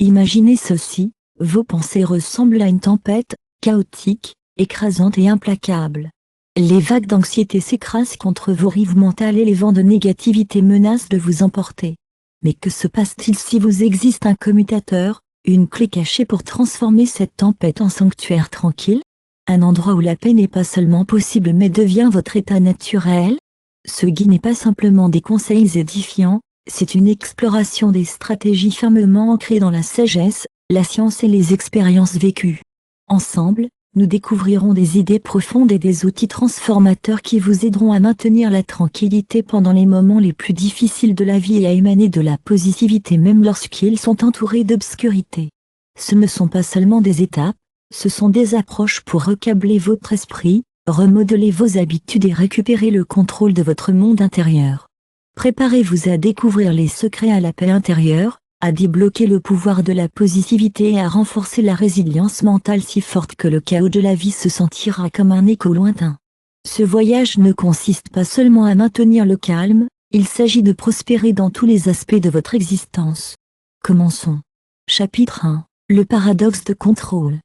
Imaginez ceci, vos pensées ressemblent à une tempête, chaotique, écrasante et implacable. Les vagues d'anxiété s'écrasent contre vos rives mentales et les vents de négativité menacent de vous emporter. Mais que se passe-t-il si vous existe un commutateur, une clé cachée pour transformer cette tempête en sanctuaire tranquille? Un endroit où la paix n'est pas seulement possible mais devient votre état naturel? Ce guide n'est pas simplement des conseils édifiants, c'est une exploration des stratégies fermement ancrées dans la sagesse, la science et les expériences vécues. Ensemble, nous découvrirons des idées profondes et des outils transformateurs qui vous aideront à maintenir la tranquillité pendant les moments les plus difficiles de la vie et à émaner de la positivité même lorsqu'ils sont entourés d'obscurité. Ce ne sont pas seulement des étapes, ce sont des approches pour recabler votre esprit, remodeler vos habitudes et récupérer le contrôle de votre monde intérieur. Préparez-vous à découvrir les secrets à la paix intérieure, à débloquer le pouvoir de la positivité et à renforcer la résilience mentale si forte que le chaos de la vie se sentira comme un écho lointain. Ce voyage ne consiste pas seulement à maintenir le calme, il s'agit de prospérer dans tous les aspects de votre existence. Commençons. Chapitre 1. Le paradoxe de contrôle.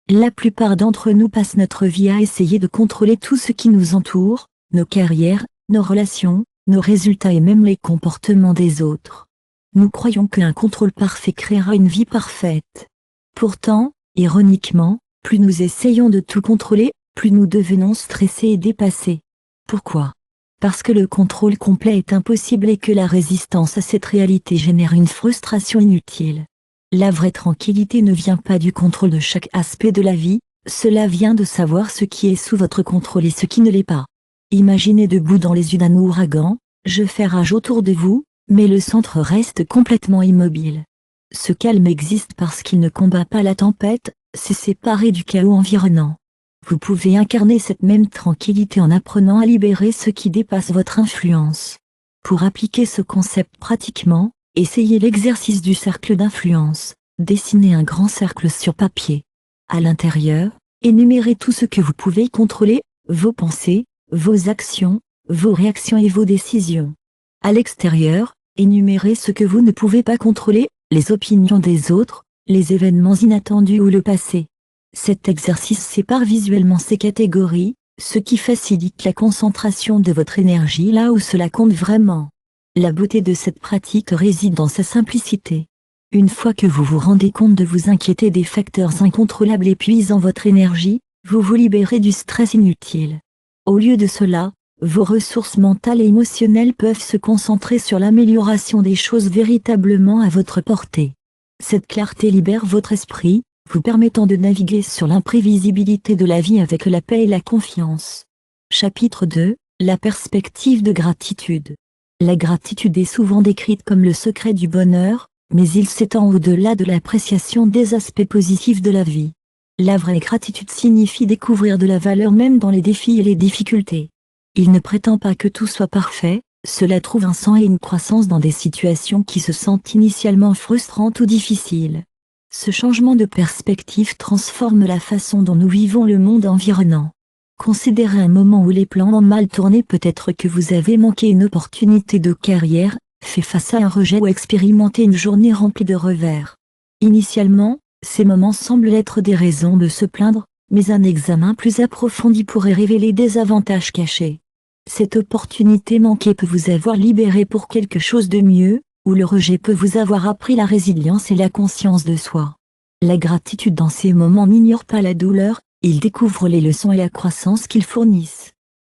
La plupart d'entre nous passent notre vie à essayer de contrôler tout ce qui nous entoure, nos carrières, nos relations, nos résultats et même les comportements des autres. Nous croyons qu'un contrôle parfait créera une vie parfaite. Pourtant, ironiquement, plus nous essayons de tout contrôler, plus nous devenons stressés et dépassés. Pourquoi? Parce que le contrôle complet est impossible et que la résistance à cette réalité génère une frustration inutile. La vraie tranquillité ne vient pas du contrôle de chaque aspect de la vie, cela vient de savoir ce qui est sous votre contrôle et ce qui ne l'est pas. Imaginez debout dans les yeux d'un ouragan, je fais rage autour de vous, mais le centre reste complètement immobile. Ce calme existe parce qu'il ne combat pas la tempête, c'est séparé du chaos environnant. Vous pouvez incarner cette même tranquillité en apprenant à libérer ce qui dépasse votre influence. Pour appliquer ce concept pratiquement, essayez l'exercice du cercle d'influence. Dessinez un grand cercle sur papier. À l'intérieur, énumérez tout ce que vous pouvez contrôler, vos pensées, vos actions, vos réactions et vos décisions. À l'extérieur, énumérez ce que vous ne pouvez pas contrôler, les opinions des autres, les événements inattendus ou le passé. Cet exercice sépare visuellement ces catégories, ce qui facilite la concentration de votre énergie là où cela compte vraiment. La beauté de cette pratique réside dans sa simplicité. Une fois que vous vous rendez compte de vous inquiéter des facteurs incontrôlables épuisant votre énergie, vous vous libérez du stress inutile. Au lieu de cela, vos ressources mentales et émotionnelles peuvent se concentrer sur l'amélioration des choses véritablement à votre portée. Cette clarté libère votre esprit, vous permettant de naviguer sur l'imprévisibilité de la vie avec la paix et la confiance. Chapitre 2. La perspective de gratitude. La gratitude est souvent décrite comme le secret du bonheur, mais il s'étend au-delà de l'appréciation des aspects positifs de la vie. La vraie gratitude signifie découvrir de la valeur même dans les défis et les difficultés. Il ne prétend pas que tout soit parfait, cela trouve un sens et une croissance dans des situations qui se sentent initialement frustrantes ou difficiles. Ce changement de perspective transforme la façon dont nous vivons le monde environnant. Considérez un moment où les plans ont mal tourné, peut-être que vous avez manqué une opportunité de carrière, fait face à un rejet ou expérimenté une journée remplie de revers. Initialement, ces moments semblent être des raisons de se plaindre, mais un examen plus approfondi pourrait révéler des avantages cachés. Cette opportunité manquée peut vous avoir libéré pour quelque chose de mieux, ou le rejet peut vous avoir appris la résilience et la conscience de soi. La gratitude dans ces moments n'ignore pas la douleur, il découvre les leçons et la croissance qu'ils fournissent.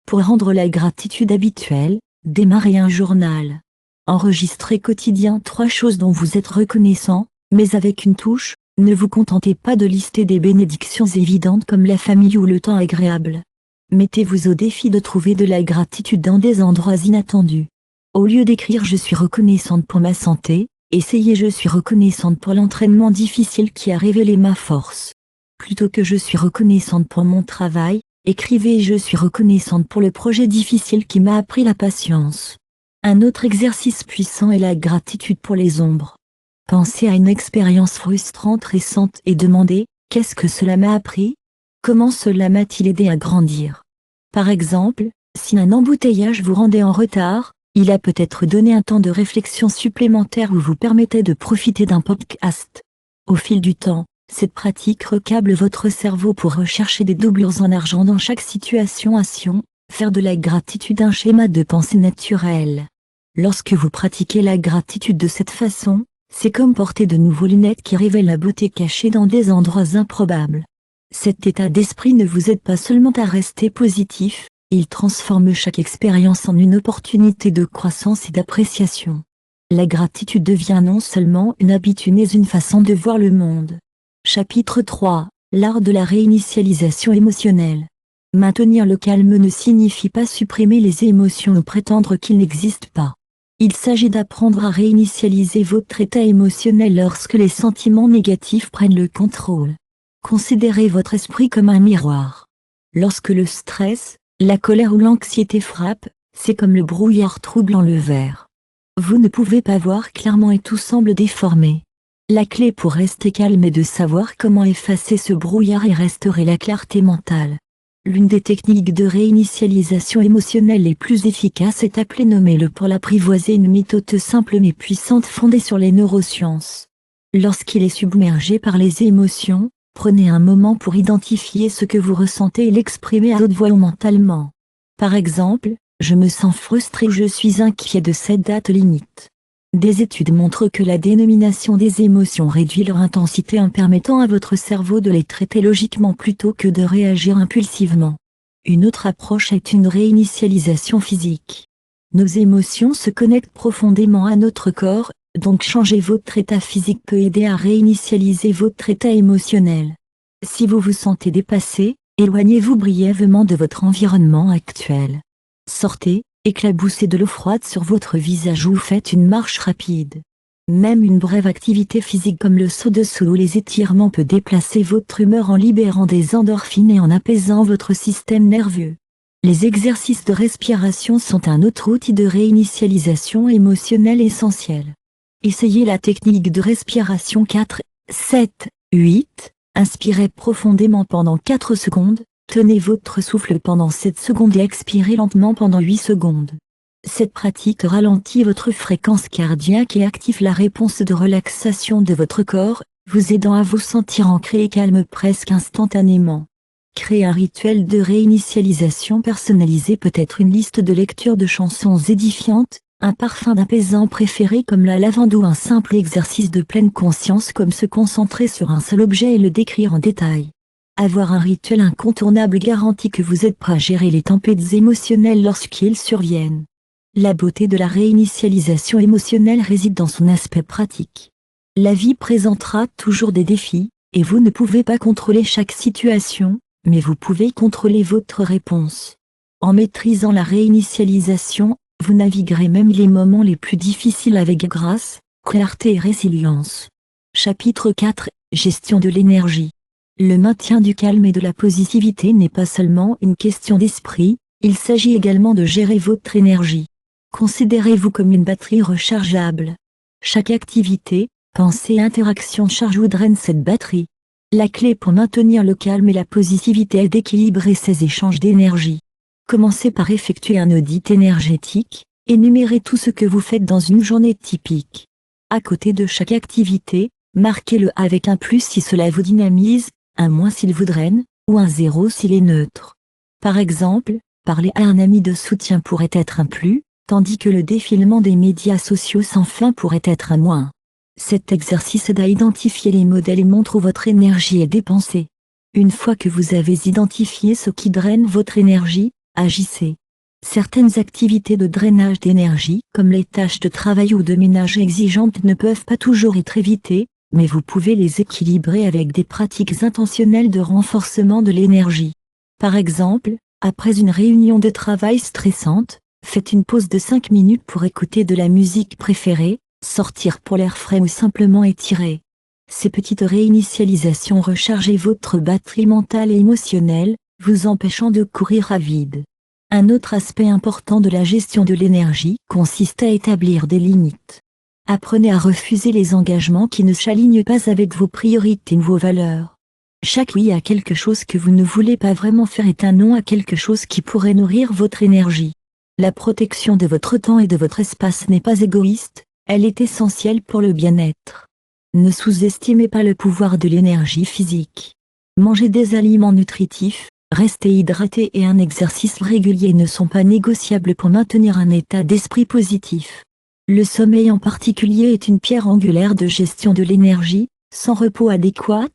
Pour rendre la gratitude habituelle, démarrez un journal. Enregistrez quotidien 3 choses dont vous êtes reconnaissant, mais avec une touche. Ne vous contentez pas de lister des bénédictions évidentes comme la famille ou le temps agréable. Mettez-vous au défi de trouver de la gratitude dans des endroits inattendus. Au lieu d'écrire « Je suis reconnaissante pour ma santé », essayez « Je suis reconnaissante pour l'entraînement difficile qui a révélé ma force ». Plutôt que « Je suis reconnaissante pour mon travail », écrivez « Je suis reconnaissante pour le projet difficile qui m'a appris la patience ». Un autre exercice puissant est la gratitude pour les ombres. Pensez à une expérience frustrante récente et demandez « Qu'est-ce que cela m'a appris? Comment cela m'a-t-il aidé à grandir ?» Par exemple, si un embouteillage vous rendait en retard, il a peut-être donné un temps de réflexion supplémentaire ou vous permettait de profiter d'un podcast. Au fil du temps, cette pratique recable votre cerveau pour rechercher des doublures en argent dans chaque situation. Faire de la gratitude un schéma de pensée naturel. Lorsque vous pratiquez la gratitude de cette façon, c'est comme porter de nouveaux lunettes qui révèlent la beauté cachée dans des endroits improbables. Cet état d'esprit ne vous aide pas seulement à rester positif, il transforme chaque expérience en une opportunité de croissance et d'appréciation. La gratitude devient non seulement une habitude mais une façon de voir le monde. Chapitre 3. L'art de la réinitialisation émotionnelle. Maintenir le calme ne signifie pas supprimer les émotions ou prétendre qu'ils n'existent pas. Il s'agit d'apprendre à réinitialiser votre état émotionnel lorsque les sentiments négatifs prennent le contrôle. Considérez votre esprit comme un miroir. Lorsque le stress, la colère ou l'anxiété frappent, c'est comme le brouillard troublant le verre. Vous ne pouvez pas voir clairement et tout semble déformé. La clé pour rester calme est de savoir comment effacer ce brouillard et restaurer la clarté mentale. L'une des techniques de réinitialisation émotionnelle les plus efficaces est appelée nommez-le pour l'apprivoiser, une méthode simple mais puissante fondée sur les neurosciences. Lorsqu'il est submergé par les émotions, prenez un moment pour identifier ce que vous ressentez et l'exprimer à haute voix ou mentalement. Par exemple, je me sens frustré ou je suis inquiet de cette date limite. Des études montrent que la dénomination des émotions réduit leur intensité en permettant à votre cerveau de les traiter logiquement plutôt que de réagir impulsivement. Une autre approche est une réinitialisation physique. Nos émotions se connectent profondément à notre corps, donc changer votre état physique peut aider à réinitialiser votre état émotionnel. Si vous vous sentez dépassé, éloignez-vous brièvement de votre environnement actuel. Sortez, éclaboussez de l'eau froide sur votre visage ou faites une marche rapide. Même une brève activité physique comme le saut de saut ou les étirements peut déplacer votre humeur en libérant des endorphines et en apaisant votre système nerveux. Les exercices de respiration sont un autre outil de réinitialisation émotionnelle essentiel. Essayez la technique de respiration 4, 7, 8. Inspirez profondément pendant 4 secondes. Tenez votre souffle pendant 7 secondes et expirez lentement pendant 8 secondes. Cette pratique ralentit votre fréquence cardiaque et active la réponse de relaxation de votre corps, vous aidant à vous sentir ancré et calme presque instantanément. Créer un rituel de réinitialisation personnalisé peut être une liste de lecture de chansons édifiantes, un parfum d'apaisant préféré comme la lavande ou un simple exercice de pleine conscience comme se concentrer sur un seul objet et le décrire en détail. Avoir un rituel incontournable garantit que vous êtes prêt à gérer les tempêtes émotionnelles lorsqu'ils surviennent. La beauté de la réinitialisation émotionnelle réside dans son aspect pratique. La vie présentera toujours des défis, et vous ne pouvez pas contrôler chaque situation, mais vous pouvez contrôler votre réponse. En maîtrisant la réinitialisation, vous naviguerez même les moments les plus difficiles avec grâce, clarté et résilience. Chapitre 4. Gestion de l'énergie. Le maintien du calme et de la positivité n'est pas seulement une question d'esprit, il s'agit également de gérer votre énergie. Considérez-vous comme une batterie rechargeable. Chaque activité, pensée et interaction charge ou draine cette batterie. La clé pour maintenir le calme et la positivité est d'équilibrer ces échanges d'énergie. Commencez par effectuer un audit énergétique, énumérez tout ce que vous faites dans une journée typique. À côté de chaque activité, marquez-le avec un plus si cela vous dynamise, un moins s'il vous draine, ou un 0 s'il est neutre. Par exemple, parler à un ami de soutien pourrait être un plus, tandis que le défilement des médias sociaux sans fin pourrait être un moins. Cet exercice aide à identifier les modèles et montre où votre énergie est dépensée. Une fois que vous avez identifié ce qui draine votre énergie, agissez. Certaines activités de drainage d'énergie, comme les tâches de travail ou de ménage exigeantes, ne peuvent pas toujours être évitées, mais vous pouvez les équilibrer avec des pratiques intentionnelles de renforcement de l'énergie. Par exemple, après une réunion de travail stressante, faites une pause de 5 minutes pour écouter de la musique préférée, sortir pour l'air frais ou simplement étirer. Ces petites réinitialisations rechargent votre batterie mentale et émotionnelle, vous empêchant de courir à vide. Un autre aspect important de la gestion de l'énergie consiste à établir des limites. Apprenez à refuser les engagements qui ne s'alignent pas avec vos priorités ou vos valeurs. Chaque oui à quelque chose que vous ne voulez pas vraiment faire est un non à quelque chose qui pourrait nourrir votre énergie. La protection de votre temps et de votre espace n'est pas égoïste, elle est essentielle pour le bien-être. Ne sous-estimez pas le pouvoir de l'énergie physique. Manger des aliments nutritifs, rester hydraté et un exercice régulier ne sont pas négociables pour maintenir un état d'esprit positif. Le sommeil en particulier est une pierre angulaire de gestion de l'énergie. Sans repos adéquat,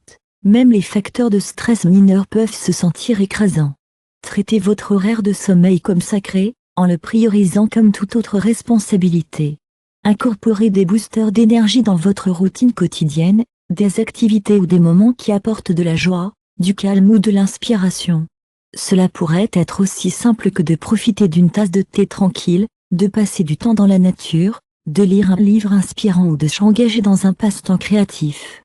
même les facteurs de stress mineurs peuvent se sentir écrasants. Traitez votre horaire de sommeil comme sacré, en le priorisant comme toute autre responsabilité. Incorporez des boosters d'énergie dans votre routine quotidienne, des activités ou des moments qui apportent de la joie, du calme ou de l'inspiration. Cela pourrait être aussi simple que de profiter d'une tasse de thé tranquille, de passer du temps dans la nature, de lire un livre inspirant ou de s'engager dans un passe-temps créatif.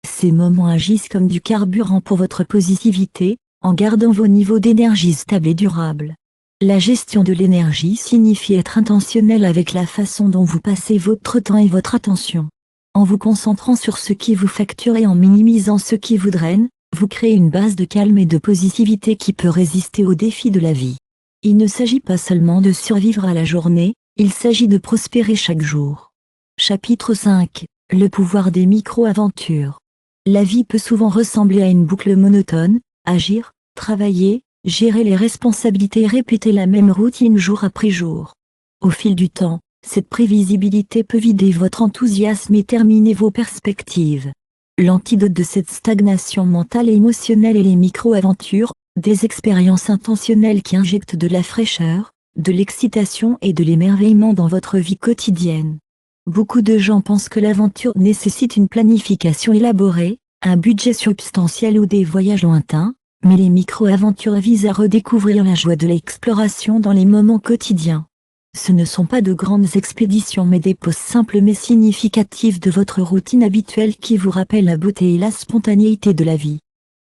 Ces moments agissent comme du carburant pour votre positivité, en gardant vos niveaux d'énergie stables et durables. La gestion de l'énergie signifie être intentionnel avec la façon dont vous passez votre temps et votre attention. En vous concentrant sur ce qui vous facture et en minimisant ce qui vous draine, vous créez une base de calme et de positivité qui peut résister aux défis de la vie. Il ne s'agit pas seulement de survivre à la journée, il s'agit de prospérer chaque jour. Chapitre 5. Le pouvoir des micro-aventures. La vie peut souvent ressembler à une boucle monotone, agir, travailler, gérer les responsabilités et répéter la même routine jour après jour. Au fil du temps, cette prévisibilité peut vider votre enthousiasme et terminer vos perspectives. L'antidote de cette stagnation mentale et émotionnelle est les micro-aventures, des expériences intentionnelles qui injectent de la fraîcheur, de l'excitation et de l'émerveillement dans votre vie quotidienne. Beaucoup de gens pensent que l'aventure nécessite une planification élaborée, un budget substantiel ou des voyages lointains, mais les micro-aventures visent à redécouvrir la joie de l'exploration dans les moments quotidiens. Ce ne sont pas de grandes expéditions mais des pauses simples mais significatives de votre routine habituelle qui vous rappellent la beauté et la spontanéité de la vie.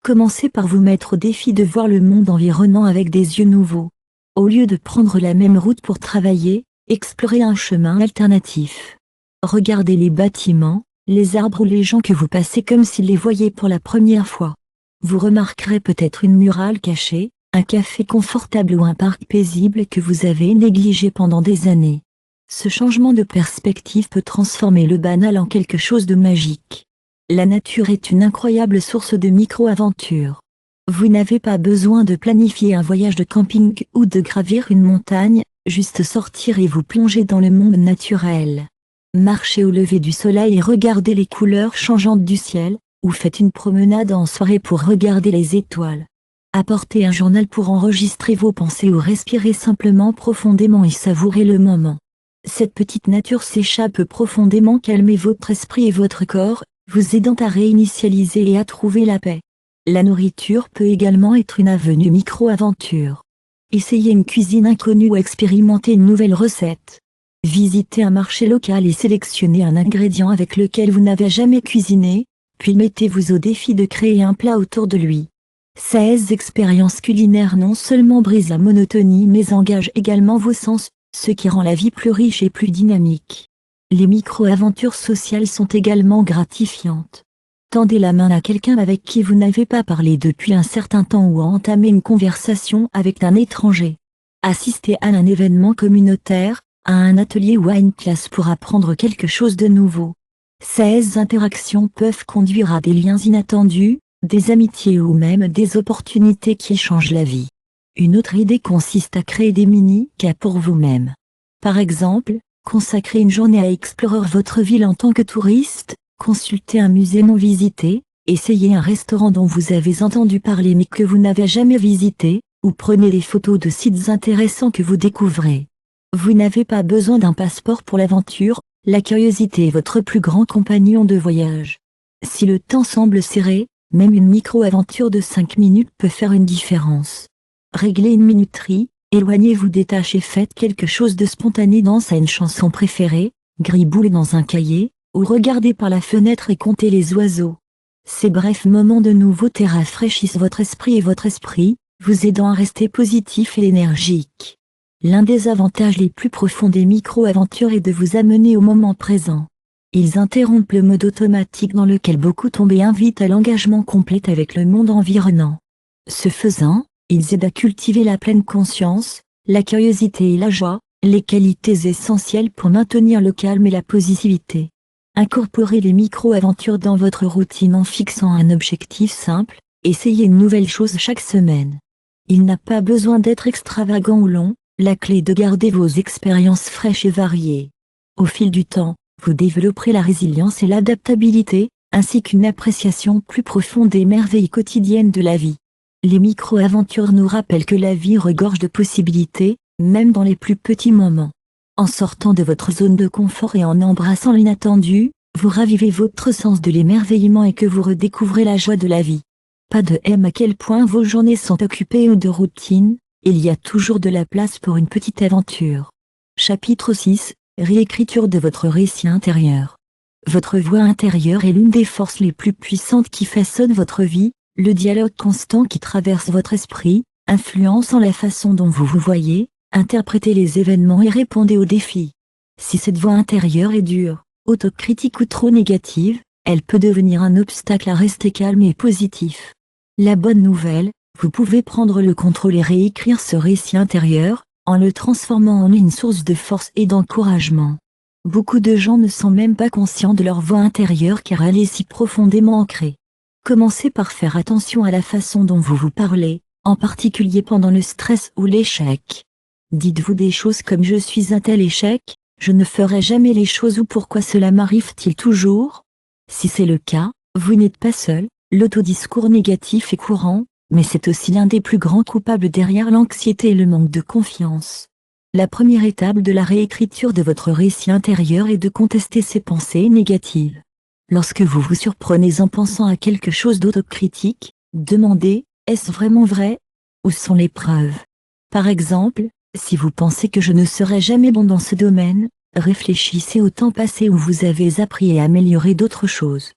Commencez par vous mettre au défi de voir le monde environnant avec des yeux nouveaux. Au lieu de prendre la même route pour travailler, explorez un chemin alternatif. Regardez les bâtiments, les arbres ou les gens que vous passez comme s'ils les voyaient pour la première fois. Vous remarquerez peut-être une murale cachée, un café confortable ou un parc paisible que vous avez négligé pendant des années. Ce changement de perspective peut transformer le banal en quelque chose de magique. La nature est une incroyable source de micro-aventures. Vous n'avez pas besoin de planifier un voyage de camping ou de gravir une montagne, juste sortir et vous plonger dans le monde naturel. Marchez au lever du soleil et regardez les couleurs changeantes du ciel, ou faites une promenade en soirée pour regarder les étoiles. Apportez un journal pour enregistrer vos pensées ou respirez simplement profondément et savourer le moment. Cette petite nature s'échappe profondément calmer votre esprit et votre corps, vous aidant à réinitialiser et à trouver la paix. La nourriture peut également être une avenue micro-aventure. Essayez une cuisine inconnue ou expérimentez une nouvelle recette. Visitez un marché local et sélectionnez un ingrédient avec lequel vous n'avez jamais cuisiné, puis mettez-vous au défi de créer un plat autour de lui. Ces expériences culinaires non seulement brisent la monotonie mais engagent également vos sens, ce qui rend la vie plus riche et plus dynamique. Les micro-aventures sociales sont également gratifiantes. Tendez la main à quelqu'un avec qui vous n'avez pas parlé depuis un certain temps ou entamez une conversation avec un étranger. Assistez à un événement communautaire, à un atelier ou à une classe pour apprendre quelque chose de nouveau. Ces interactions peuvent conduire à des liens inattendus, des amitiés ou même des opportunités qui changent la vie. Une autre idée consiste à créer des mini-cas pour vous-même. Par exemple, consacrez une journée à explorer votre ville en tant que touriste, consultez un musée non visité, essayez un restaurant dont vous avez entendu parler mais que vous n'avez jamais visité, ou prenez des photos de sites intéressants que vous découvrez. Vous n'avez pas besoin d'un passeport pour l'aventure, la curiosité est votre plus grand compagnon de voyage. Si le temps semble serré, même une micro-aventure de 5 minutes peut faire une différence. Réglez une minuterie, éloignez-vous des tâches et faites quelque chose de spontané, danse à une chanson préférée, griboulez dans un cahier, ou regardez par la fenêtre et comptez les oiseaux. Ces brefs moments de nouveauté rafraîchissent votre esprit, vous aidant à rester positif et énergique. L'un des avantages les plus profonds des micro-aventures est de vous amener au moment présent. Ils interrompent le mode automatique dans lequel beaucoup tombent et invitent à l'engagement complet avec le monde environnant. Ce faisant, ils aident à cultiver la pleine conscience, la curiosité et la joie, les qualités essentielles pour maintenir le calme et la positivité. Incorporez les micro-aventures dans votre routine en fixant un objectif simple, essayez une nouvelle chose chaque semaine. Il n'a pas besoin d'être extravagant ou long, la clé est de garder vos expériences fraîches et variées. Au fil du temps, vous développerez la résilience et l'adaptabilité, ainsi qu'une appréciation plus profonde des merveilles quotidiennes de la vie. Les micro-aventures nous rappellent que la vie regorge de possibilités, même dans les plus petits moments. En sortant de votre zone de confort et en embrassant l'inattendu, vous ravivez votre sens de l'émerveillement et que vous redécouvrez la joie de la vie. Pas de à quel point vos journées sont occupées ou de routine, il y a toujours de la place pour une petite aventure. Chapitre 6, réécriture de votre récit intérieur. Votre voix intérieure est l'une des forces les plus puissantes qui façonnent votre vie, le dialogue constant qui traverse votre esprit, influençant la façon dont vous vous voyez, interprétez les événements et répondez aux défis. Si cette voix intérieure est dure, autocritique ou trop négative, elle peut devenir un obstacle à rester calme et positif. La bonne nouvelle, vous pouvez prendre le contrôle et réécrire ce récit intérieur, en le transformant en une source de force et d'encouragement. Beaucoup de gens ne sont même pas conscients de leur voix intérieure car elle est si profondément ancrée. Commencez par faire attention à la façon dont vous vous parlez, en particulier pendant le stress ou l'échec. Dites-vous des choses comme « je suis un tel échec »,« je ne ferai jamais les choses » ou « pourquoi cela m'arrive-t-il toujours ?» Si c'est le cas, vous n'êtes pas seul, l'autodiscours négatif est courant, mais c'est aussi l'un des plus grands coupables derrière l'anxiété et le manque de confiance. La première étape de la réécriture de votre récit intérieur est de contester ces pensées négatives. Lorsque vous vous surprenez en pensant à quelque chose d'autocritique, demandez « est-ce vraiment vrai ? Où sont les preuves ?» Par exemple, si vous pensez que je ne serai jamais bon dans ce domaine, réfléchissez au temps passé où vous avez appris et amélioré d'autres choses.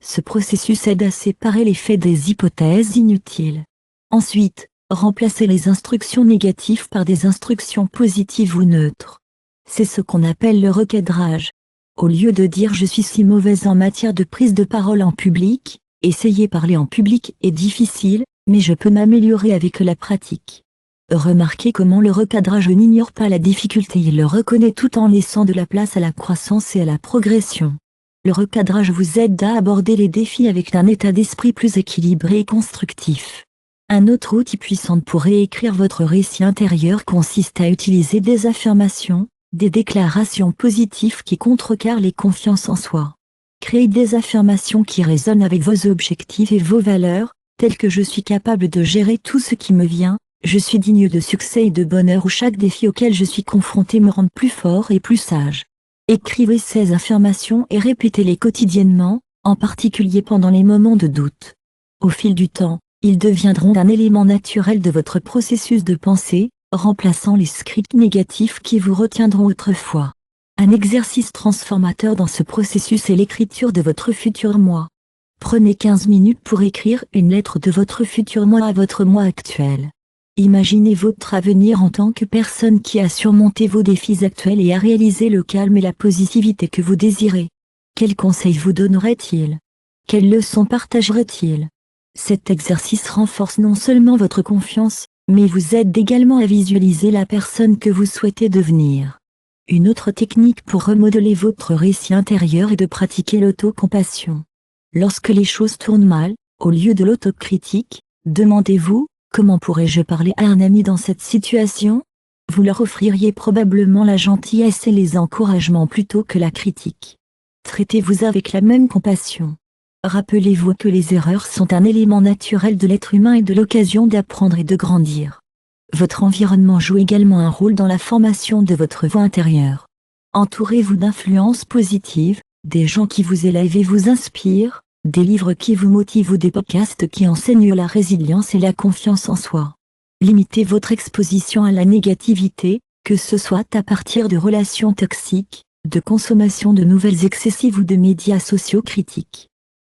Ce processus aide à séparer les faits des hypothèses inutiles. Ensuite, remplacez les instructions négatives par des instructions positives ou neutres. C'est ce qu'on appelle le recadrage. Au lieu de dire « je suis si mauvaise en matière de prise de parole en public », essayez parler en public est difficile, mais je peux m'améliorer avec la pratique. Remarquez comment le recadrage n'ignore pas la difficulté, il le reconnaît tout en laissant de la place à la croissance et à la progression. Le recadrage vous aide à aborder les défis avec un état d'esprit plus équilibré et constructif. Un autre outil puissant pour réécrire votre récit intérieur consiste à utiliser des affirmations, des déclarations positives qui contrecarrent les confiances en soi. Créez des affirmations qui résonnent avec vos objectifs et vos valeurs, telles que « je suis capable de gérer tout ce qui me vient », « je suis digne de succès et de bonheur » ou « chaque défi auquel je suis confronté me rend plus fort et plus sage ». Écrivez ces affirmations et répétez-les quotidiennement, en particulier pendant les moments de doute. Au fil du temps, ils deviendront un élément naturel de votre processus de pensée, remplaçant les scripts négatifs qui vous retiendront autrefois. Un exercice transformateur dans ce processus est l'écriture de votre futur moi. Prenez 15 minutes pour écrire une lettre de votre futur moi à votre moi actuel. Imaginez votre avenir en tant que personne qui a surmonté vos défis actuels et a réalisé le calme et la positivité que vous désirez. Quels conseils vous donnerait-il? Quelles leçons partagerait-il? Cet exercice renforce non seulement votre confiance, mais vous aide également à visualiser la personne que vous souhaitez devenir. Une autre technique pour remodeler votre récit intérieur est de pratiquer l'autocompassion. Lorsque les choses tournent mal, au lieu de l'autocritique, demandez-vous: comment pourrais-je parler à un ami dans cette situation? Vous leur offririez probablement la gentillesse et les encouragements plutôt que la critique. Traitez-vous avec la même compassion. Rappelez-vous que les erreurs sont un élément naturel de l'être humain et de l'occasion d'apprendre et de grandir. Votre environnement joue également un rôle dans la formation de votre voix intérieure. Entourez-vous d'influences positives, des gens qui vous élèvent et vous inspirent, des livres qui vous motivent ou des podcasts qui enseignent la résilience et la confiance en soi. Limitez votre exposition à la négativité, que ce soit à partir de relations toxiques, de consommation de nouvelles excessives ou de médias sociaux critiques.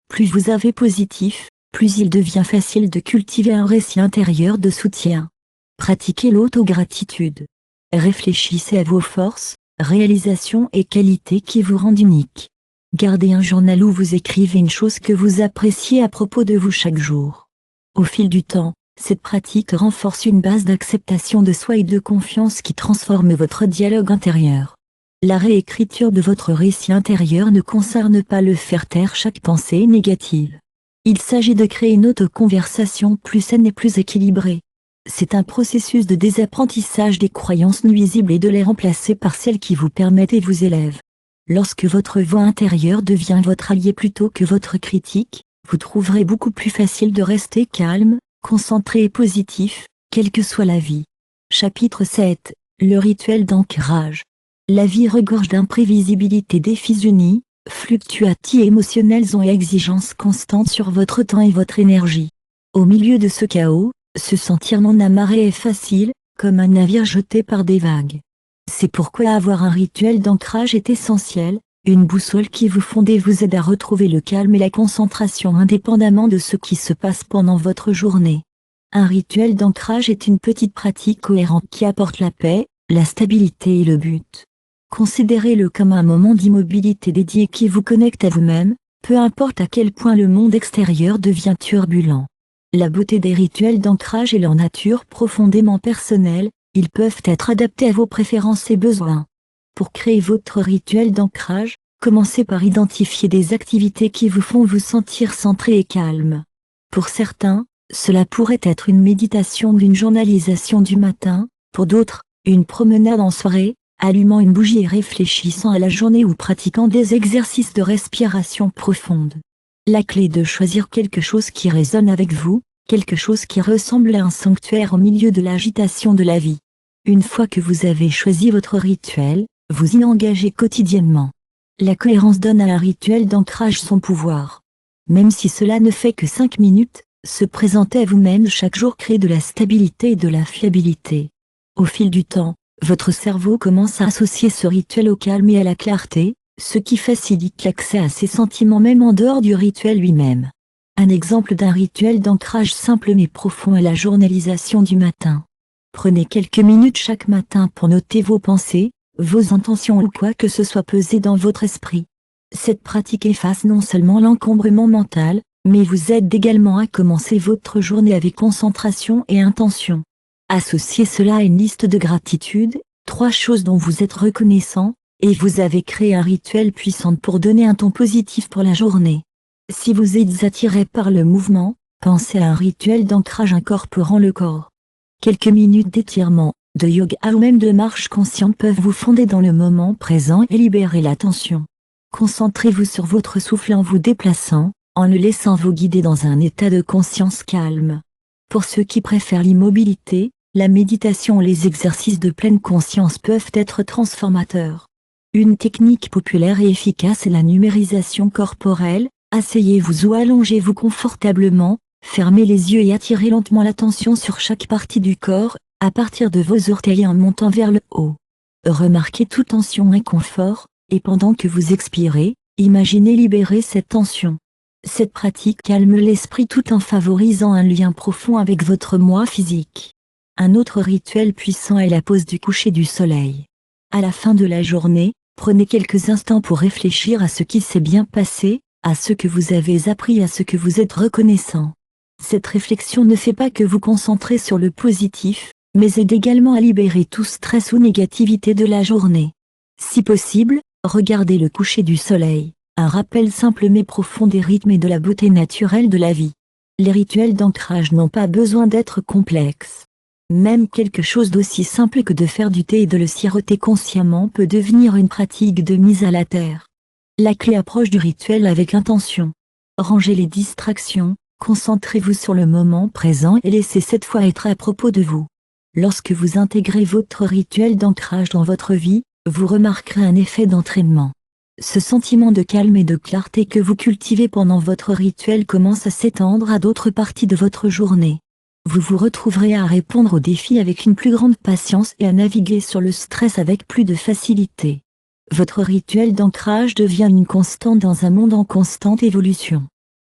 Plus vous avez positif, plus il devient facile de cultiver un récit intérieur de soutien. Pratiquez l'autogratitude. Réfléchissez à vos forces, réalisations et qualités qui vous rendent unique. Gardez un journal où vous écrivez une chose que vous appréciez à propos de vous chaque jour. Au fil du temps, cette pratique renforce une base d'acceptation de soi et de confiance qui transforme votre dialogue intérieur. La réécriture de votre récit intérieur ne concerne pas le faire taire chaque pensée négative. Il s'agit de créer une auto-conversation plus saine et plus équilibrée. C'est un processus de désapprentissage des croyances nuisibles et de les remplacer par celles qui vous permettent et vous élèvent. Lorsque votre voix intérieure devient votre allié plutôt que votre critique, vous trouverez beaucoup plus facile de rester calme, concentré et positif, quelle que soit la vie. Chapitre 7. Le rituel d'ancrage. La vie regorge d'imprévisibilité, défis unis, fluctuatifs et émotionnels et exigences constantes sur votre temps et votre énergie. Au milieu de ce chaos, se sentir non amarré est facile, comme un navire jeté par des vagues. C'est pourquoi avoir un rituel d'ancrage est essentiel, une boussole qui vous fonde et vous aide à retrouver le calme et la concentration indépendamment de ce qui se passe pendant votre journée. Un rituel d'ancrage est une petite pratique cohérente qui apporte la paix, la stabilité et le but. Considérez-le comme un moment d'immobilité dédié qui vous connecte à vous-même, peu importe à quel point le monde extérieur devient turbulent. La beauté des rituels d'ancrage est leur nature profondément personnelle, ils peuvent être adaptés à vos préférences et besoins. Pour créer votre rituel d'ancrage, commencez par identifier des activités qui vous font vous sentir centré et calme. Pour certains, cela pourrait être une méditation ou une journalisation du matin, pour d'autres, une promenade en soirée, allumant une bougie et réfléchissant à la journée ou pratiquant des exercices de respiration profonde. La clé est de choisir quelque chose qui résonne avec vous, quelque chose qui ressemble à un sanctuaire au milieu de l'agitation de la vie. Une fois que vous avez choisi votre rituel, vous y engagez quotidiennement. La cohérence donne à un rituel d'ancrage son pouvoir. Même si cela ne fait que 5 minutes, se présenter à vous-même chaque jour crée de la stabilité et de la fiabilité. Au fil du temps, votre cerveau commence à associer ce rituel au calme et à la clarté, ce qui facilite l'accès à ses sentiments même en dehors du rituel lui-même. Un exemple d'un rituel d'ancrage simple mais profond est la journalisation du matin. Prenez quelques minutes chaque matin pour noter vos pensées, vos intentions ou quoi que ce soit pesé dans votre esprit. Cette pratique efface non seulement l'encombrement mental, mais vous aide également à commencer votre journée avec concentration et intention. Associez cela à une liste de gratitude, 3 choses dont vous êtes reconnaissant, et vous avez créé un rituel puissant pour donner un ton positif pour la journée. Si vous êtes attiré par le mouvement, pensez à un rituel d'ancrage incorporant le corps. Quelques minutes d'étirement, de yoga ou même de marche consciente peuvent vous fonder dans le moment présent et libérer la tension. Concentrez-vous sur votre souffle en vous déplaçant, en le laissant vous guider dans un état de conscience calme. Pour ceux qui préfèrent l'immobilité, la méditation ou les exercices de pleine conscience peuvent être transformateurs. Une technique populaire et efficace est la numérisation corporelle. Asseyez-vous ou allongez-vous confortablement, fermez les yeux et attirez lentement l'attention sur chaque partie du corps, à partir de vos orteils en montant vers le haut. Remarquez toute tension et inconfort, et pendant que vous expirez, imaginez libérer cette tension. Cette pratique calme l'esprit tout en favorisant un lien profond avec votre moi physique. Un autre rituel puissant est la pause du coucher du soleil. À la fin de la journée, prenez quelques instants pour réfléchir à ce qui s'est bien passé, à ce que vous avez appris, à ce que vous êtes reconnaissant. Cette réflexion ne fait pas que vous concentrer sur le positif, mais aide également à libérer tout stress ou négativité de la journée. Si possible, regardez le coucher du soleil, un rappel simple mais profond des rythmes et de la beauté naturelle de la vie. Les rituels d'ancrage n'ont pas besoin d'être complexes. Même quelque chose d'aussi simple que de faire du thé et de le siroter consciemment peut devenir une pratique de mise à la terre. La clé approche du rituel avec intention. Rangez les distractions, concentrez-vous sur le moment présent et laissez cette fois être à propos de vous. Lorsque vous intégrez votre rituel d'ancrage dans votre vie, vous remarquerez un effet d'entraînement. Ce sentiment de calme et de clarté que vous cultivez pendant votre rituel commence à s'étendre à d'autres parties de votre journée. Vous vous retrouverez à répondre aux défis avec une plus grande patience et à naviguer sur le stress avec plus de facilité. Votre rituel d'ancrage devient une constante dans un monde en constante évolution.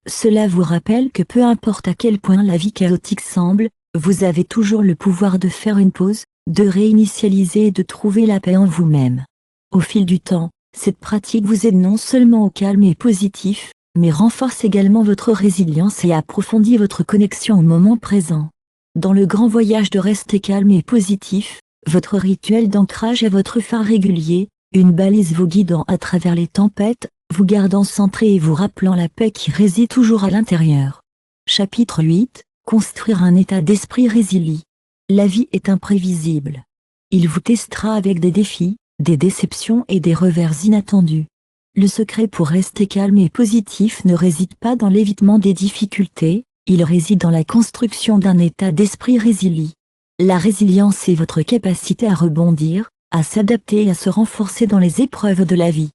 Cela vous rappelle que peu importe à quel point la vie chaotique semble, vous avez toujours le pouvoir de faire une pause, de réinitialiser et de trouver la paix en vous-même. Au fil du temps, cette pratique vous aide non seulement au calme et positif, mais renforce également votre résilience et approfondit votre connexion au moment présent. Dans le grand voyage de rester calme et positif, votre rituel d'ancrage est votre phare régulier, Une balise vous guidant à travers les tempêtes, vous gardant centré et vous rappelant la paix qui réside toujours à l'intérieur. Chapitre 8. Construire un état d'esprit résilient. La vie est imprévisible. Il vous testera avec des défis, des déceptions et des revers inattendus. Le secret pour rester calme et positif ne réside pas dans l'évitement des difficultés, il réside dans la construction d'un état d'esprit résilient. La résilience est votre capacité à rebondir, à s'adapter et à se renforcer dans les épreuves de la vie.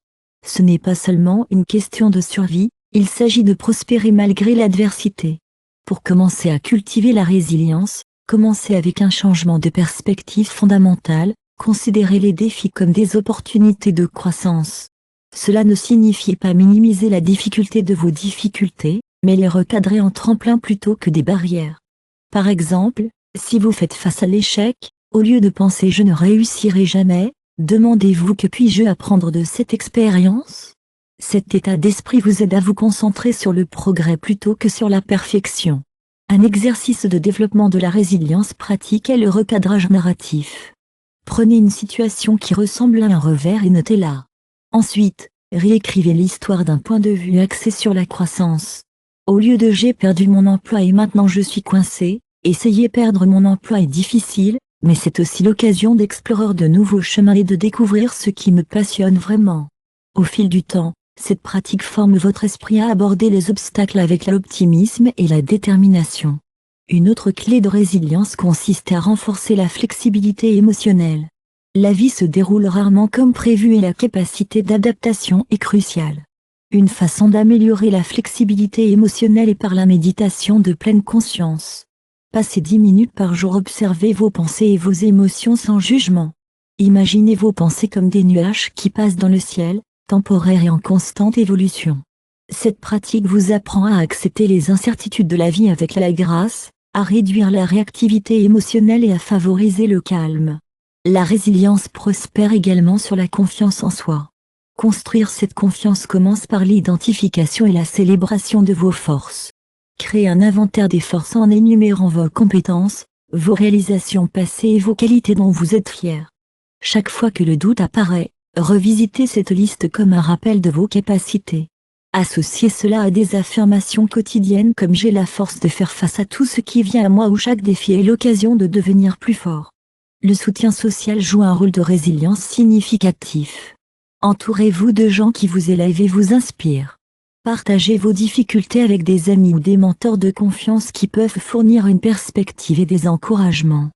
Ce n'est pas seulement une question de survie, il s'agit de prospérer malgré l'adversité. Pour commencer à cultiver la résilience, commencez avec un changement de perspective fondamentale, considérez les défis comme des opportunités de croissance. Cela ne signifie pas minimiser la difficulté de vos difficultés, mais les recadrer en tremplin plutôt que des barrières. Par exemple, si vous faites face à l'échec, au lieu de penser « je ne réussirai jamais », demandez-vous « que puis-je apprendre de cette expérience ?» Cet état d'esprit vous aide à vous concentrer sur le progrès plutôt que sur la perfection. Un exercice de développement de la résilience pratique est le recadrage narratif. Prenez une situation qui ressemble à un revers et notez-la. Ensuite, réécrivez l'histoire d'un point de vue axé sur la croissance. Au lieu de « j'ai perdu mon emploi et maintenant je suis coincé », essayez « perdre mon emploi est difficile, mais c'est aussi l'occasion d'explorer de nouveaux chemins et de découvrir ce qui me passionne vraiment ». Au fil du temps, cette pratique forme votre esprit à aborder les obstacles avec l'optimisme et la détermination. Une autre clé de résilience consiste à renforcer la flexibilité émotionnelle. La vie se déroule rarement comme prévu et la capacité d'adaptation est cruciale. Une façon d'améliorer la flexibilité émotionnelle est par la méditation de pleine conscience. Passez 10 minutes par jour, observez vos pensées et vos émotions sans jugement. Imaginez vos pensées comme des nuages qui passent dans le ciel, temporaires et en constante évolution. Cette pratique vous apprend à accepter les incertitudes de la vie avec la grâce, à réduire la réactivité émotionnelle et à favoriser le calme. La résilience prospère également sur la confiance en soi. Construire cette confiance commence par l'identification et la célébration de vos forces. Créez un inventaire des forces en énumérant vos compétences, vos réalisations passées et vos qualités dont vous êtes fier. Chaque fois que le doute apparaît, revisitez cette liste comme un rappel de vos capacités. Associez cela à des affirmations quotidiennes comme « j'ai la force de faire face à tout ce qui vient à moi » ou « chaque défi est l'occasion de devenir plus fort ». Le soutien social joue un rôle de résilience significatif. Entourez-vous de gens qui vous élèvent et vous inspirent. Partagez vos difficultés avec des amis ou des mentors de confiance qui peuvent fournir une perspective et des encouragements.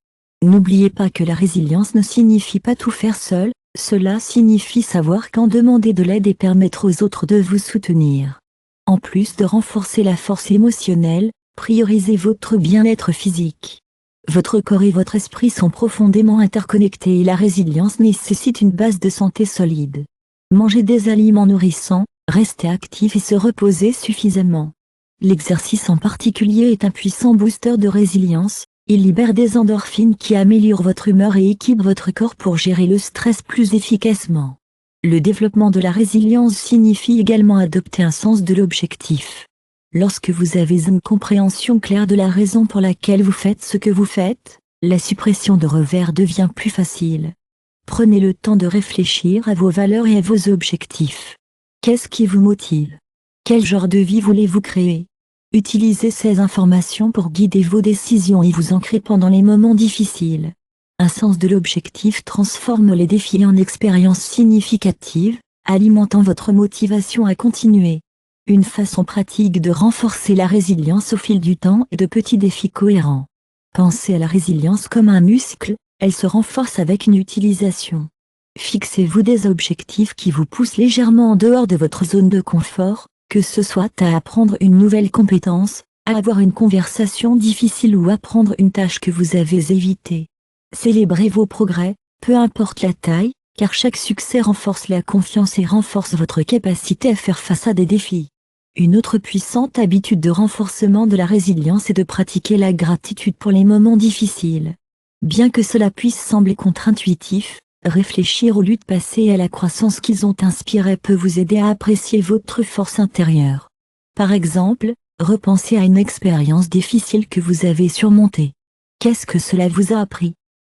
N'oubliez pas que la résilience ne signifie pas tout faire seul, cela signifie savoir quand demander de l'aide et permettre aux autres de vous soutenir. En plus de renforcer la force émotionnelle, priorisez votre bien-être physique. Votre corps et votre esprit sont profondément interconnectés et la résilience nécessite une base de santé solide. Mangez des aliments nourrissants, restez actif et se reposer suffisamment. L'exercice en particulier est un puissant booster de résilience, il libère des endorphines qui améliorent votre humeur et équipent votre corps pour gérer le stress plus efficacement. Le développement de la résilience signifie également adopter un sens de l'objectif. Lorsque vous avez une compréhension claire de la raison pour laquelle vous faites ce que vous faites, la suppression de revers devient plus facile. Prenez le temps de réfléchir à vos valeurs et à vos objectifs. Qu'est-ce qui vous motive? Quel genre de vie voulez-vous créer? Utilisez ces informations pour guider vos décisions et vous ancrer pendant les moments difficiles. Un sens de l'objectif transforme les défis en expériences significatives, alimentant votre motivation à continuer. Une façon pratique de renforcer la résilience au fil du temps est de petits défis cohérents. Pensez à la résilience comme un muscle, elle se renforce avec une utilisation. Fixez-vous des objectifs qui vous poussent légèrement en dehors de votre zone de confort, que ce soit à apprendre une nouvelle compétence, à avoir une conversation difficile ou apprendre une tâche que vous avez évitée. Célébrez vos progrès, peu importe la taille, car chaque succès renforce la confiance et renforce votre capacité à faire face à des défis. Une autre puissante habitude de renforcement de la résilience est de pratiquer la gratitude pour les moments difficiles. Bien que cela puisse sembler contre-intuitif, réfléchir aux luttes passées et à la croissance qu'ils ont inspirée peut vous aider à apprécier votre force intérieure. Par exemple, repensez à une expérience difficile que vous avez surmontée. Qu'est-ce que cela vous a appris?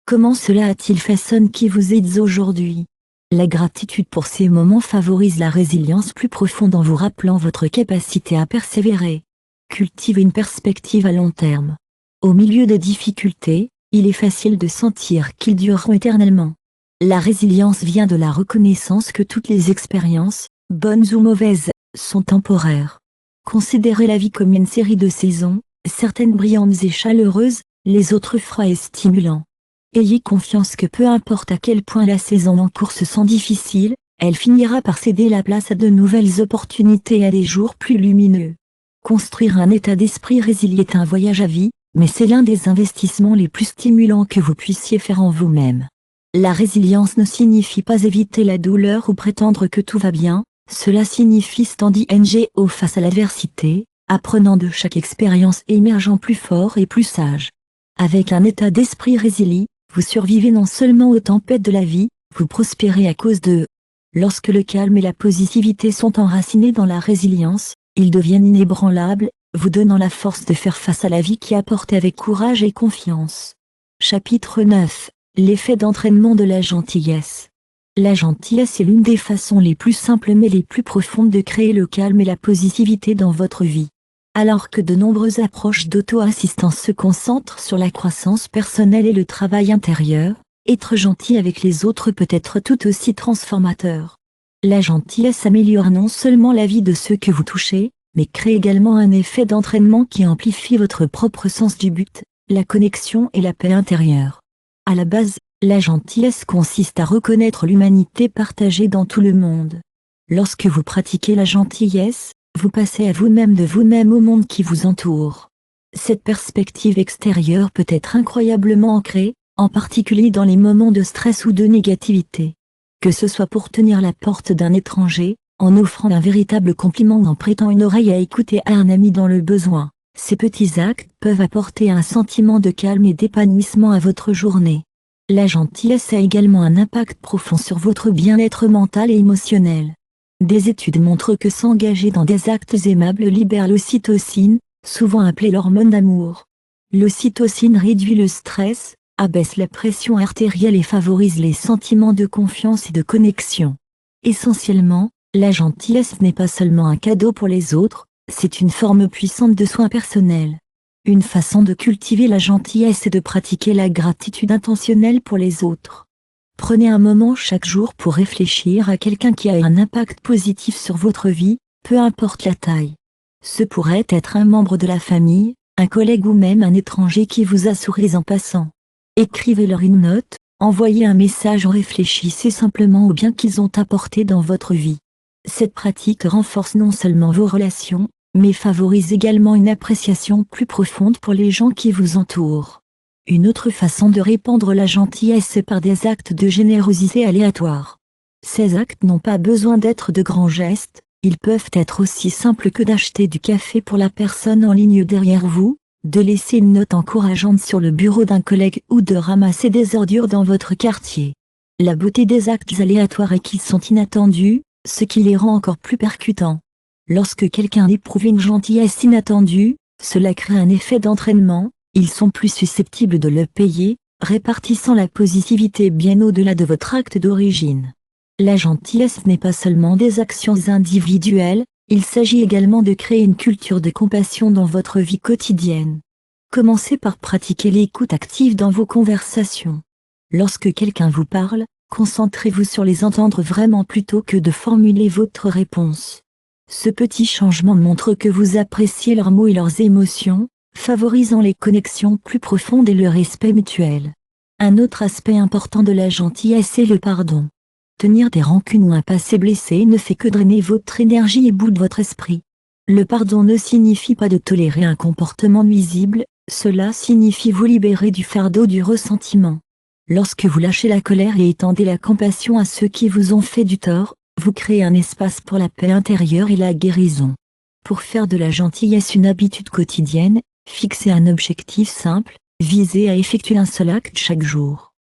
Comment cela a-t-il façonné qui vous êtes aujourd'hui? La gratitude pour ces moments favorise la résilience plus profonde en vous rappelant votre capacité à persévérer. Cultivez une perspective à long terme. Au milieu des difficultés, il est facile de sentir qu'ils dureront éternellement. La résilience vient de la reconnaissance que toutes les expériences, bonnes ou mauvaises, sont temporaires. Considérez la vie comme une série de saisons, certaines brillantes et chaleureuses, les autres froids et stimulants. Ayez confiance que peu importe à quel point la saison en cours se sent difficile, elle finira par céder la place à de nouvelles opportunités et à des jours plus lumineux. Construire un état d'esprit résilient est un voyage à vie, mais c'est l'un des investissements les plus stimulants que vous puissiez faire en vous-même. La résilience ne signifie pas éviter la douleur ou prétendre que tout va bien, cela signifie standing face à l'adversité, apprenant de chaque expérience et émergeant plus fort et plus sage. Avec un état d'esprit résilient, vous survivez non seulement aux tempêtes de la vie, vous prospérez à cause d'eux. Lorsque le calme et la positivité sont enracinés dans la résilience, ils deviennent inébranlables, vous donnant la force de faire face à la vie qui apporte avec courage et confiance. Chapitre 9. L'effet d'entraînement de la gentillesse. La gentillesse est l'une des façons les plus simples mais les plus profondes de créer le calme et la positivité dans votre vie. Alors que de nombreuses approches d'auto-assistance se concentrent sur la croissance personnelle et le travail intérieur, être gentil avec les autres peut être tout aussi transformateur. La gentillesse améliore non seulement la vie de ceux que vous touchez, mais crée également un effet d'entraînement qui amplifie votre propre sens du but, la connexion et la paix intérieure. À la base, la gentillesse consiste à reconnaître l'humanité partagée dans tout le monde. Lorsque vous pratiquez la gentillesse, vous passez à vous-même de vous-même au monde qui vous entoure. Cette perspective extérieure peut être incroyablement ancrée, en particulier dans les moments de stress ou de négativité. Que ce soit pour tenir la porte d'un étranger, en offrant un véritable compliment ou en prêtant une oreille à écouter à un ami dans le besoin, ces petits actes peuvent apporter un sentiment de calme et d'épanouissement à votre journée. La gentillesse a également un impact profond sur votre bien-être mental et émotionnel. Des études montrent que s'engager dans des actes aimables libère l'ocytocine, souvent appelée l'hormone d'amour. L'ocytocine réduit le stress, abaisse la pression artérielle et favorise les sentiments de confiance et de connexion. Essentiellement, la gentillesse n'est pas seulement un cadeau pour les autres, c'est une forme puissante de soin personnel. Une façon de cultiver la gentillesse est de pratiquer la gratitude intentionnelle pour les autres. Prenez un moment chaque jour pour réfléchir à quelqu'un qui a un impact positif sur votre vie, peu importe la taille. Ce pourrait être un membre de la famille, un collègue ou même un étranger qui vous a souri en passant. Écrivez-leur une note, envoyez un message ou réfléchissez simplement au bien qu'ils ont apporté dans votre vie. Cette pratique renforce non seulement vos relations, mais favorise également une appréciation plus profonde pour les gens qui vous entourent. Une autre façon de répandre la gentillesse est par des actes de générosité aléatoires. Ces actes n'ont pas besoin d'être de grands gestes, ils peuvent être aussi simples que d'acheter du café pour la personne en ligne derrière vous, de laisser une note encourageante sur le bureau d'un collègue ou de ramasser des ordures dans votre quartier. La beauté des actes aléatoires est qu'ils sont inattendus, ce qui les rend encore plus percutants. Lorsque quelqu'un éprouve une gentillesse inattendue, cela crée un effet d'entraînement, ils sont plus susceptibles de le payer, répartissant la positivité bien au-delà de votre acte d'origine. La gentillesse n'est pas seulement des actions individuelles, il s'agit également de créer une culture de compassion dans votre vie quotidienne. Commencez par pratiquer l'écoute active dans vos conversations. Lorsque quelqu'un vous parle, concentrez-vous sur les entendre vraiment plutôt que de formuler votre réponse. Ce petit changement montre que vous appréciez leurs mots et leurs émotions, favorisant les connexions plus profondes et le respect mutuel. Un autre aspect important de la gentillesse est le pardon. Tenir des rancunes ou un passé blessé ne fait que drainer votre énergie et boude votre esprit. Le pardon ne signifie pas de tolérer un comportement nuisible, cela signifie vous libérer du fardeau du ressentiment. Lorsque vous lâchez la colère et étendez la compassion à ceux qui vous ont fait du tort, vous créez un espace pour la paix intérieure et la guérison. Pour faire de la gentillesse une habitude quotidienne, fixez un objectif simple, visez à effectuer un seul acte chaque jour.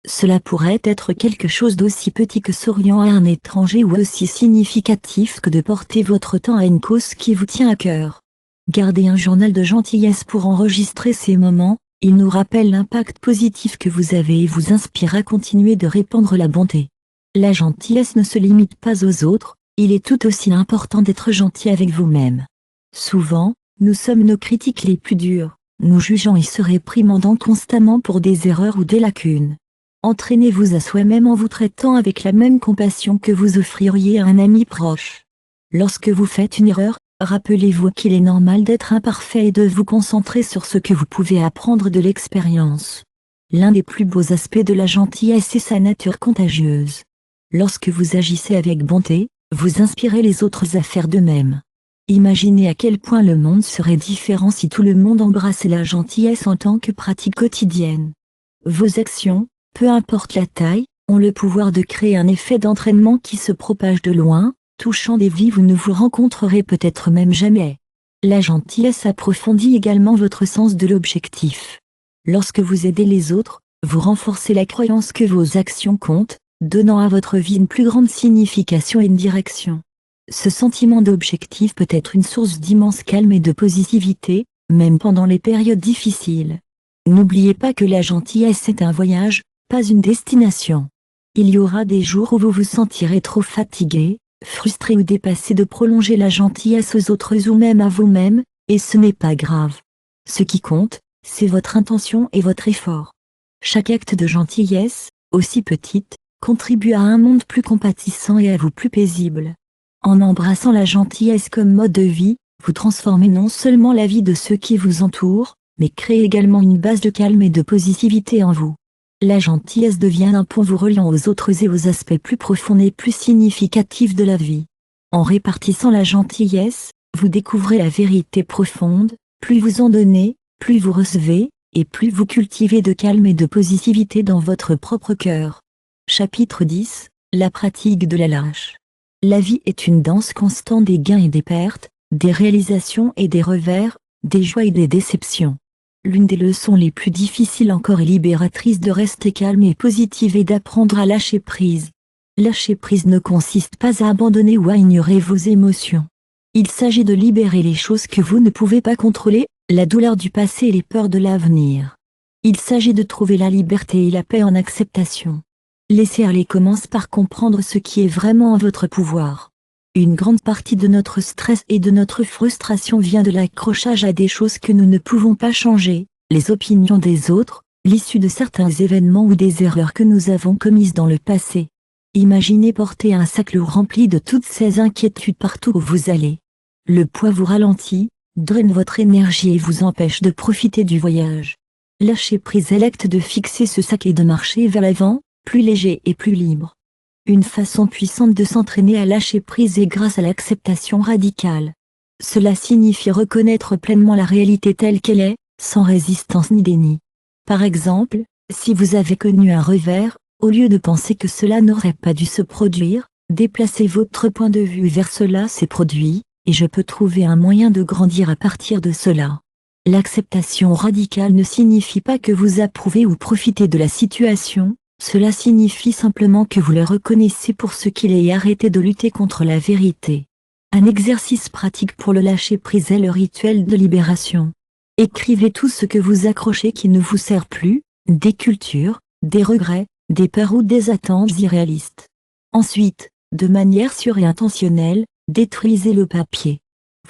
Cela pourrait être quelque chose d'aussi petit que souriant à un étranger ou aussi significatif que de porter votre temps à une cause qui vous tient à cœur. Gardez un journal de gentillesse pour enregistrer ces moments, il nous rappelle l'impact positif que vous avez et vous inspire à continuer de répandre la bonté. La gentillesse ne se limite pas aux autres, il est tout aussi important d'être gentil avec vous-même. Souvent, nous sommes nos critiques les plus durs, nous jugeant et se réprimandant constamment pour des erreurs ou des lacunes. Entraînez-vous à soi-même en vous traitant avec la même compassion que vous offririez à un ami proche. Lorsque vous faites une erreur, rappelez-vous qu'il est normal d'être imparfait et de vous concentrer sur ce que vous pouvez apprendre de l'expérience. L'un des plus beaux aspects de la gentillesse est sa nature contagieuse. Lorsque vous agissez avec bonté, vous inspirez les autres à faire de même. Imaginez à quel point le monde serait différent si tout le monde embrassait la gentillesse en tant que pratique quotidienne. Vos actions, peu importe la taille, ont le pouvoir de créer un effet d'entraînement qui se propage de loin, touchant des vies où vous ne vous rencontrerez peut-être même jamais. La gentillesse approfondit également votre sens de l'objectif. Lorsque vous aidez les autres, vous renforcez la croyance que vos actions comptent, donnant à votre vie une plus grande signification et une direction. Ce sentiment d'objectif peut être une source d'immense calme et de positivité, même pendant les périodes difficiles. N'oubliez pas que la gentillesse est un voyage, pas une destination. Il y aura des jours où vous vous sentirez trop fatigué, frustré ou dépassé de prolonger la gentillesse aux autres ou même à vous-même, et ce n'est pas grave. Ce qui compte, c'est votre intention et votre effort. Chaque acte de gentillesse, aussi petite, contribue à un monde plus compatissant et à vous plus paisible. En embrassant la gentillesse comme mode de vie, vous transformez non seulement la vie de ceux qui vous entourent, mais créez également une base de calme et de positivité en vous. La gentillesse devient un pont vous reliant aux autres et aux aspects plus profonds et plus significatifs de la vie. En répartissant la gentillesse, vous découvrez la vérité profonde, plus vous en donnez, plus vous recevez, et plus vous cultivez de calme et de positivité dans votre propre cœur. Chapitre 10, la pratique de la lâche. La vie est une danse constante des gains et des pertes, des réalisations et des revers, des joies et des déceptions. L'une des leçons les plus difficiles encore est libératrice de rester calme et positive et d'apprendre à lâcher prise. Lâcher prise ne consiste pas à abandonner ou à ignorer vos émotions. Il s'agit de libérer les choses que vous ne pouvez pas contrôler, la douleur du passé et les peurs de l'avenir. Il s'agit de trouver la liberté et la paix en acceptation. Laisser aller commence par comprendre ce qui est vraiment en votre pouvoir. Une grande partie de notre stress et de notre frustration vient de l'accrochage à des choses que nous ne pouvons pas changer, les opinions des autres, l'issue de certains événements ou des erreurs que nous avons commises dans le passé. Imaginez porter un sac lourd rempli de toutes ces inquiétudes partout où vous allez. Le poids vous ralentit, draine votre énergie et vous empêche de profiter du voyage. Lâcher prise est l'acte de fixer ce sac et de marcher vers l'avant, plus léger et plus libre. Une façon puissante de s'entraîner à lâcher prise est grâce à l'acceptation radicale. Cela signifie reconnaître pleinement la réalité telle qu'elle est, sans résistance ni déni. Par exemple, si vous avez connu un revers, au lieu de penser que cela n'aurait pas dû se produire, déplacez votre point de vue vers cela s'est produit, et je peux trouver un moyen de grandir à partir de cela. L'acceptation radicale ne signifie pas que vous approuvez ou profitez de la situation, cela signifie simplement que vous le reconnaissez pour ce qu'il est et arrêtez de lutter contre la vérité. Un exercice pratique pour le lâcher-prise est le rituel de libération. Écrivez tout ce que vous accrochez qui ne vous sert plus, des cultures, des regrets, des peurs ou des attentes irréalistes. Ensuite, de manière sûre et intentionnelle, détruisez le papier.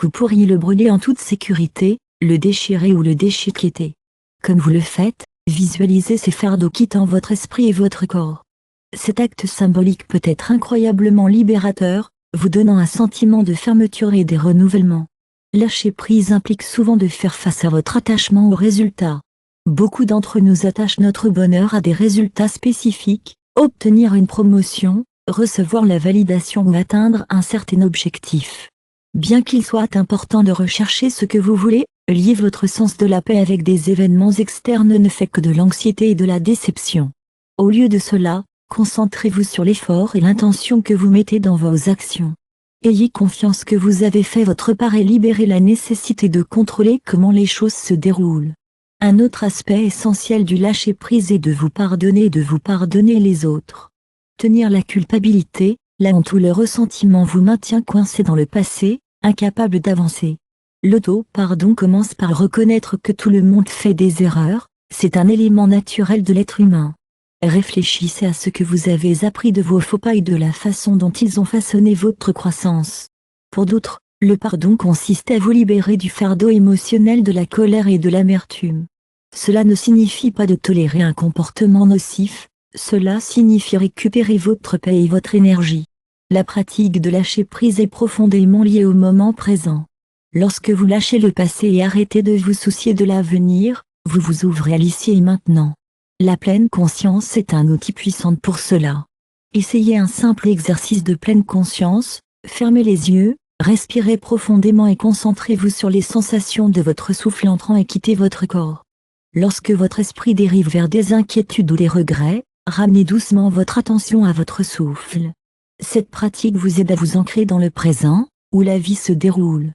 Vous pourriez le brûler en toute sécurité, le déchirer ou le déchiqueter. Comme vous le faites, visualisez ces fardeaux quittant votre esprit et votre corps. Cet acte symbolique peut être incroyablement libérateur, vous donnant un sentiment de fermeture et de renouvellement. Lâcher prise implique souvent de faire face à votre attachement aux résultats. Beaucoup d'entre nous attachent notre bonheur à des résultats spécifiques, obtenir une promotion, recevoir la validation ou atteindre un certain objectif. Bien qu'il soit important de rechercher ce que vous voulez, lier votre sens de la paix avec des événements externes ne fait que de l'anxiété et de la déception. Au lieu de cela, concentrez-vous sur l'effort et l'intention que vous mettez dans vos actions. Ayez confiance que vous avez fait votre part et libérez la nécessité de contrôler comment les choses se déroulent. Un autre aspect essentiel du lâcher-prise est de vous pardonner et de vous pardonner les autres. Tenir la culpabilité, la honte ou le ressentiment vous maintient coincé dans le passé, incapable d'avancer. L'auto-pardon commence par reconnaître que tout le monde fait des erreurs, c'est un élément naturel de l'être humain. Réfléchissez à ce que vous avez appris de vos faux pas et de la façon dont ils ont façonné votre croissance. Pour d'autres, le pardon consiste à vous libérer du fardeau émotionnel de la colère et de l'amertume. Cela ne signifie pas de tolérer un comportement nocif, cela signifie récupérer votre paix et votre énergie. La pratique de lâcher prise est profondément liée au moment présent. Lorsque vous lâchez le passé et arrêtez de vous soucier de l'avenir, vous vous ouvrez à l'ici et maintenant. La pleine conscience est un outil puissant pour cela. Essayez un simple exercice de pleine conscience, fermez les yeux, respirez profondément et concentrez-vous sur les sensations de votre souffle entrant et quittant votre corps. Lorsque votre esprit dérive vers des inquiétudes ou des regrets, ramenez doucement votre attention à votre souffle. Cette pratique vous aide à vous ancrer dans le présent, où la vie se déroule.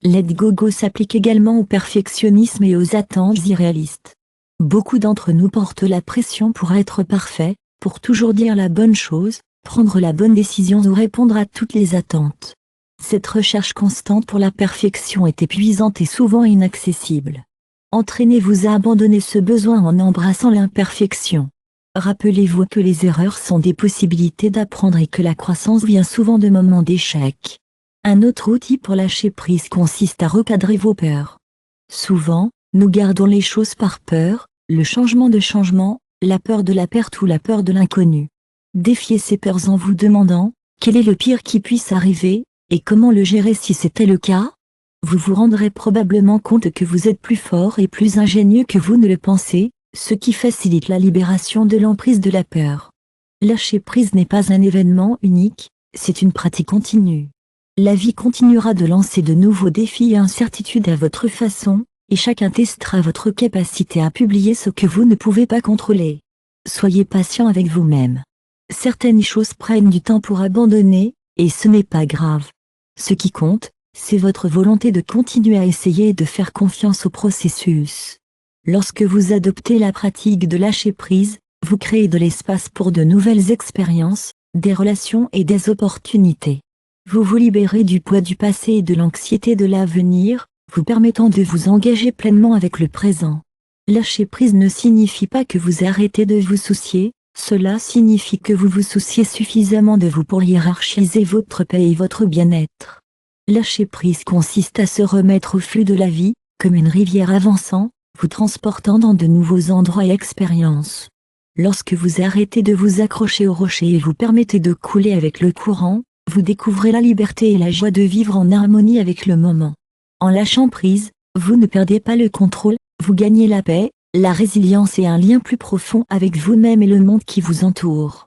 Let Go s'applique également au perfectionnisme et aux attentes irréalistes. Beaucoup d'entre nous portent la pression pour être parfait, pour toujours dire la bonne chose, prendre la bonne décision ou répondre à toutes les attentes. Cette recherche constante pour la perfection est épuisante et souvent inaccessible. Entraînez-vous à abandonner ce besoin en embrassant l'imperfection. Rappelez-vous que les erreurs sont des possibilités d'apprendre et que la croissance vient souvent de moments d'échec. Un autre outil pour lâcher prise consiste à recadrer vos peurs. Souvent, nous gardons les choses par peur, le changement de changement, la peur de la perte ou la peur de l'inconnu. Défiez ces peurs en vous demandant, quel est le pire qui puisse arriver, et comment le gérer si c'était le cas? Vous vous rendrez probablement compte que vous êtes plus fort et plus ingénieux que vous ne le pensez, ce qui facilite la libération de l'emprise de la peur. Lâcher prise n'est pas un événement unique, c'est une pratique continue. La vie continuera de lancer de nouveaux défis et incertitudes à votre façon, et chacun testera votre capacité à publier ce que vous ne pouvez pas contrôler. Soyez patient avec vous-même. Certaines choses prennent du temps pour abandonner, et ce n'est pas grave. Ce qui compte, c'est votre volonté de continuer à essayer et de faire confiance au processus. Lorsque vous adoptez la pratique de lâcher prise, vous créez de l'espace pour de nouvelles expériences, des relations et des opportunités. Vous vous libérez du poids du passé et de l'anxiété de l'avenir, vous permettant de vous engager pleinement avec le présent. Lâcher prise ne signifie pas que vous arrêtez de vous soucier, cela signifie que vous vous souciez suffisamment de vous pour hiérarchiser votre paix et votre bien-être. Lâcher prise consiste à se remettre au flux de la vie, comme une rivière avançant, vous transportant dans de nouveaux endroits et expériences. Lorsque vous arrêtez de vous accrocher aux rochers et vous permettez de couler avec le courant, vous découvrez la liberté et la joie de vivre en harmonie avec le moment. En lâchant prise, vous ne perdez pas le contrôle, vous gagnez la paix, la résilience et un lien plus profond avec vous-même et le monde qui vous entoure.